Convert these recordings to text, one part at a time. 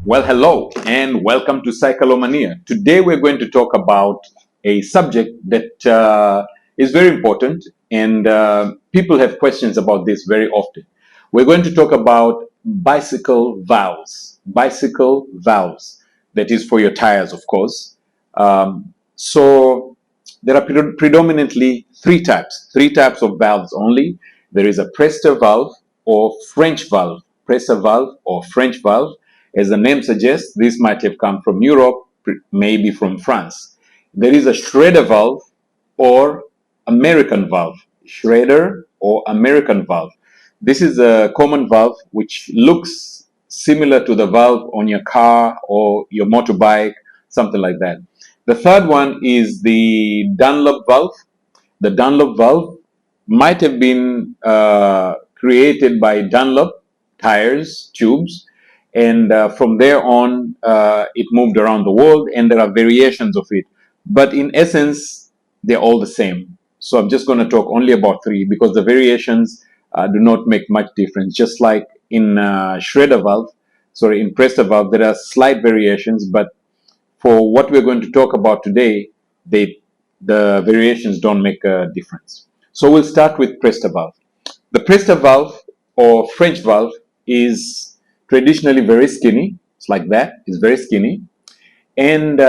Well, hello and welcome to Cyclomania. Today we're going to talk about a subject that is very important and people have questions about this very often. We're going to talk about bicycle valves. Bicycle valves. That is for your tires, of course. So there are predominantly three types of valves only. There is a Presta valve or French valve. Presta valve or French valve. As the name suggests, this might have come from Europe, maybe from France. There is a Schrader valve or American valve. Schrader or American valve. This is a common valve which looks similar to the valve on your car or your motorbike, something like that. The third one is the Dunlop valve. The Dunlop valve might have been created by Dunlop tires, tubes, and from there on, it moved around the world, and there are variations of it. But in essence, they're all the same. So I'm just going to talk only about three because the variations do not make much difference. Just like in in Presta valve, there are slight variations, but for what we're going to talk about today, the variations don't make a difference. So we'll start with Presta valve. The Presta valve or French valve is traditionally very skinny. It's like that. It's very skinny. And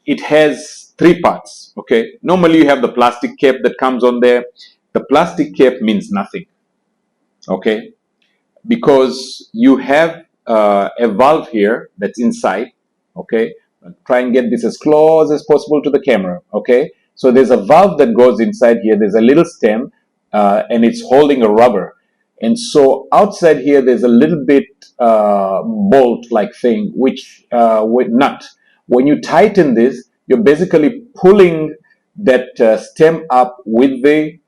it has three parts. Okay. Normally you have the plastic cap that comes on there. The plastic cap means nothing. Okay. Because you have a valve here that's inside. Okay. I'll try and get this as close as possible to the camera. Okay. So there's a valve that goes inside here. There's a little stem and it's holding a rubber. And so outside here, there's a little bit bolt-like thing, which with nut. When you tighten this, you're basically pulling that stem up with the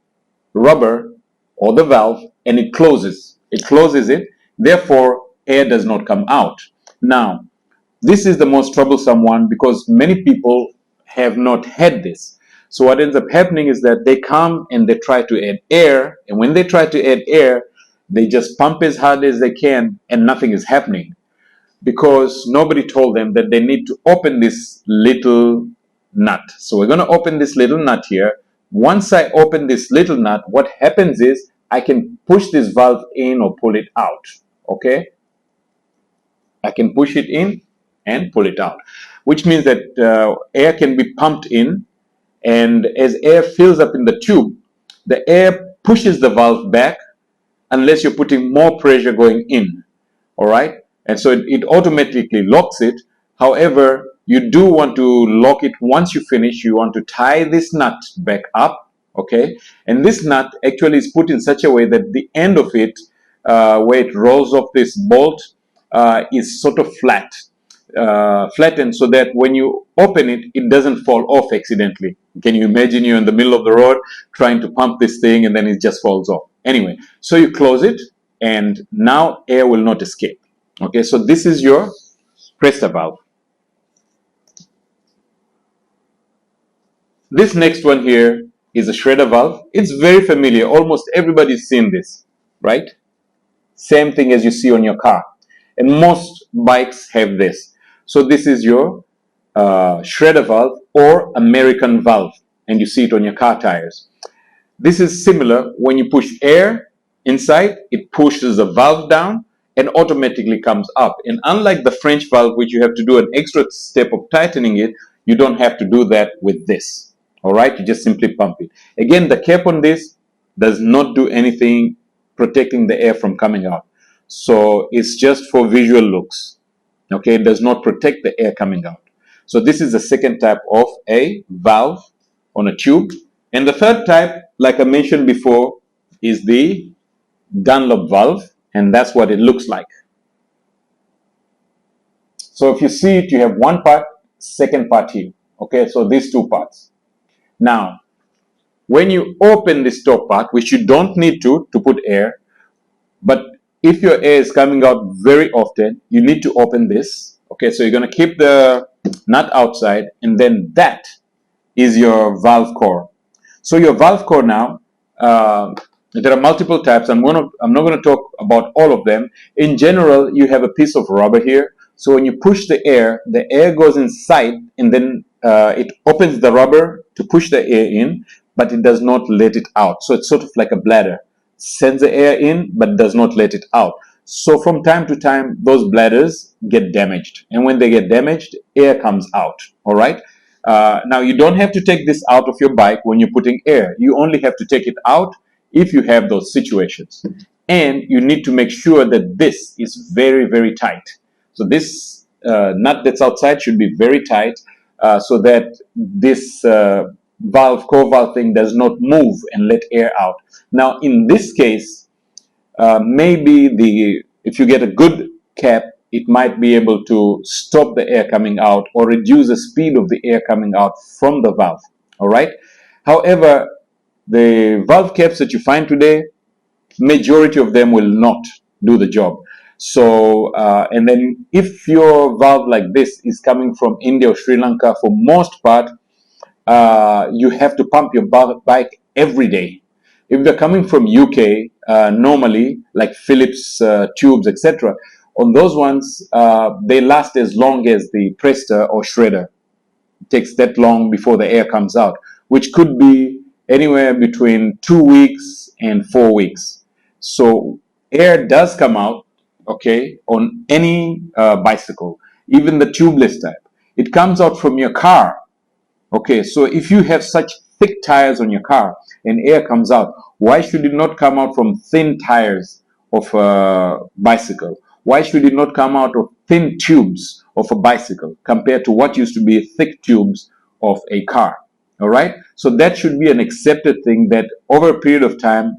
rubber or the valve, and it closes. It closes it. Therefore, air does not come out. Now, this is the most troublesome one because many people have not had this. So what ends up happening is that they come and they try to add air, and when they try to add air, they just pump as hard as they can and nothing is happening because nobody told them that they need to open this little nut. So we're going to open this little nut here. Once I open this little nut, what happens is I can push this valve in or pull it out. Okay? I can push it in and pull it out, which means that air can be pumped in, and as air fills up in the tube, the air pushes the valve back unless you're putting more pressure going in. All right. And so it automatically locks it. However, you do want to lock it once you finish. You want to tie this nut back up. Okay. And this nut actually is put in such a way that the end of it, where it rolls off this bolt, is sort of flattened so that when you open it, it doesn't fall off accidentally. Can you imagine you're in the middle of the road trying to pump this thing and then it just falls off? Anyway, so you close it and now air will not escape. Okay, so this is your Presta valve. This next one here is a Schrader valve. It's very familiar. Almost everybody's seen this, right? Same thing as you see on your car. And most bikes have this. So this is your Schrader valve or American valve. And you see it on your car tires. This is similar. When you push air inside, it pushes the valve down and automatically comes up. And unlike the French valve, which you have to do an extra step of tightening it, you don't have to do that with this. All right, you just simply pump it. Again, the cap on this does not do anything protecting the air from coming out. So it's just for visual looks. Okay, it does not protect the air coming out. So this is the second type of a valve on a tube. And the third type, like I mentioned before, is the Dunlop valve, and that's what it looks like. So if you see it, you have one part, second part here. Okay, so these two parts. Now, when you open this top part, which you don't need to put air, but if your air is coming out very often, you need to open this. Okay, so you're going to keep the nut outside, and then that is your valve core. So your valve core now, There are multiple types. I'm not going to talk about all of them. In general, you have a piece of rubber here. So when you push the air goes inside, and then it opens the rubber to push the air in, but it does not let it out. So it's sort of like a bladder. Sends the air in, but does not let it out. So from time to time, those bladders get damaged. And when they get damaged, air comes out. All right. Now, you don't have to take this out of your bike when you're putting air. You only have to take it out if you have those situations. And you need to make sure that this is very, very tight. So this nut that's outside should be very tight so that this core valve thing does not move and let air out. Now, in this case, maybe if you get a good cap, it might be able to stop the air coming out or reduce the speed of the air coming out from the valve. All right. However, the valve caps that you find today, majority of them will not do the job. So, and then if your valve like this is coming from India or Sri Lanka, for most part, you have to pump your bike every day. If they're coming from UK, normally, like Philips tubes, etc., on those ones, they last as long as the Presta or Schrader. It takes that long before the air comes out, which could be anywhere between 2 weeks and 4 weeks. So air does come out, okay, on any bicycle, even the tubeless type. It comes out from your car. Okay, so if you have such thick tires on your car and air comes out, why should it not come out from thin tires of a bicycle? Why should it not come out of thin tubes of a bicycle compared to what used to be thick tubes of a car? All right, so that should be an accepted thing, that over a period of time,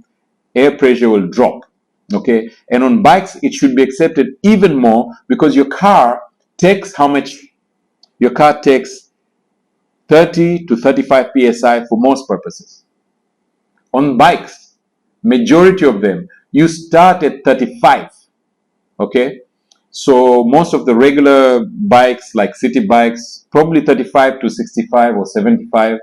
air pressure will drop. Okay, and on bikes, it should be accepted even more, because your car takes how much? Your car takes 30 to 35 psi for most purposes. On bikes, majority of them, you start at 35. Okay, so most of the regular bikes, like city bikes, probably 35 to 65 or 75.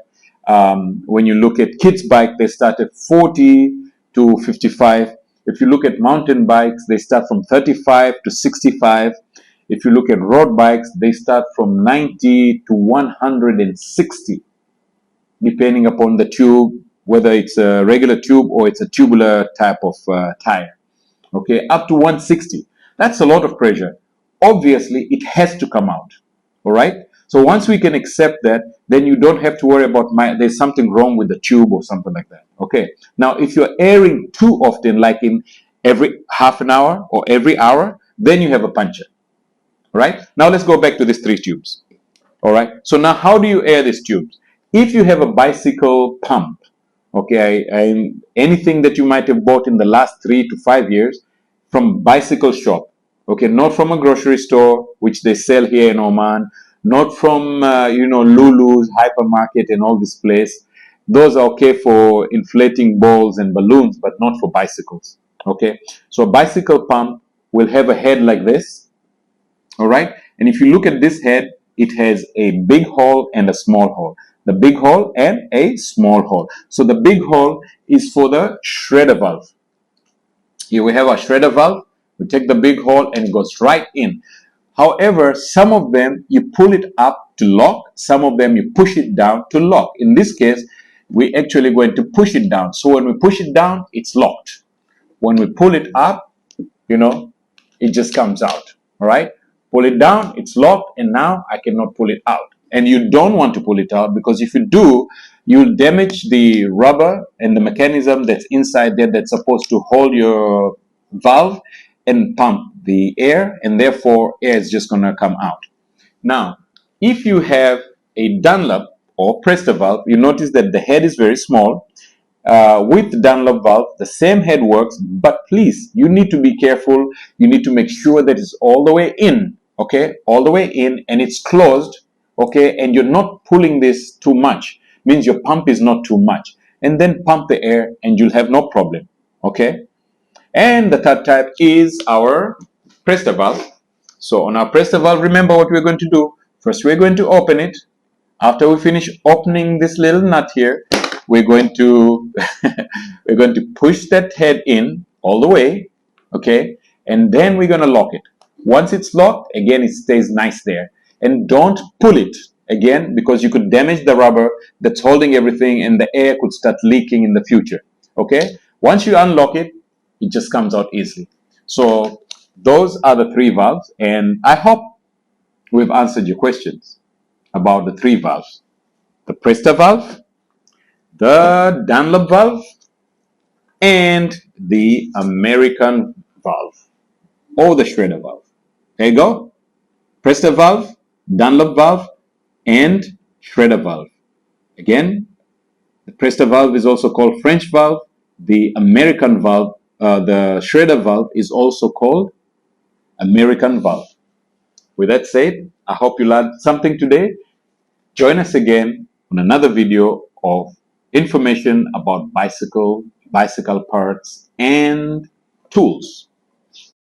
When you look at kids' bike, they start at 40 to 55. If you look at mountain bikes, they start from 35 to 65. If you look at road bikes, they start from 90 to 160, depending upon the tube, whether it's a regular tube or it's a tubular type of tire. Okay, up to 160. That's a lot of pressure. Obviously, it has to come out. All right. So once we can accept that, then you don't have to worry about there's something wrong with the tube or something like that. Okay. Now, if you're airing too often, like in every half an hour or every hour, then you have a puncture. All right. Now let's go back to these 3 tubes. All right. So now, how do you air these tubes? If you have a bicycle pump, okay, anything that you might have bought in the last 3 to 5 years from bicycle shop, okay, not from a grocery store, which they sell here in Oman, not from, Lulu's, hypermarket and all this place. Those are okay for inflating balls and balloons, but not for bicycles. Okay. So a bicycle pump will have a head like this. All right. And if you look at this head, it has a big hole and a small hole. The big hole and a small hole. So the big hole is for the Schrader valve. Here we have our Schrader valve. We take the big hole and it goes right in. However, some of them you pull it up to lock, some of them you push it down to lock. In this case, we actually going to push it down. So when we push it down, it's locked. When we pull it up, it just comes out. All right. Pull it down, it's locked, and now I cannot pull it out. And you don't want to pull it out, because if you do, you'll damage the rubber and the mechanism that's inside there that's supposed to hold your valve and pump the air, and therefore air is just going to come out. Now, if you have a Dunlop or Presta valve, you notice that the head is very small. With the Dunlop valve, the same head works, but please, you need to be careful. You need to make sure that it's all the way in, okay, all the way in, and it's closed, okay, and you're not pulling this too much. Means your pump is not too much. And then pump the air and you'll have no problem, okay. And the third type is our Presta valve. So on our Presta valve, remember what we're going to do. First, we're going to open it. After we finish opening this little nut here, we're going to we're going to push that head in all the way, okay, and then we're going to lock it. Once it's locked, again, it stays nice there. And don't pull it again, because you could damage the rubber that's holding everything, and the air could start leaking in the future. Okay, once you unlock it, it just comes out easily. So those are the three valves, and I hope we've answered your questions about the three valves: the Presta valve, the Dunlop valve, and the American valve, or the Schrader valve. There you go. Presta valve, Dunlop valve, and Schrader valve. Again, the Presta valve is also called French valve. The American valve, the Schrader valve, is also called American valve. With that said, I hope you learned something today. Join us again on another video of information about bicycle parts, and tools.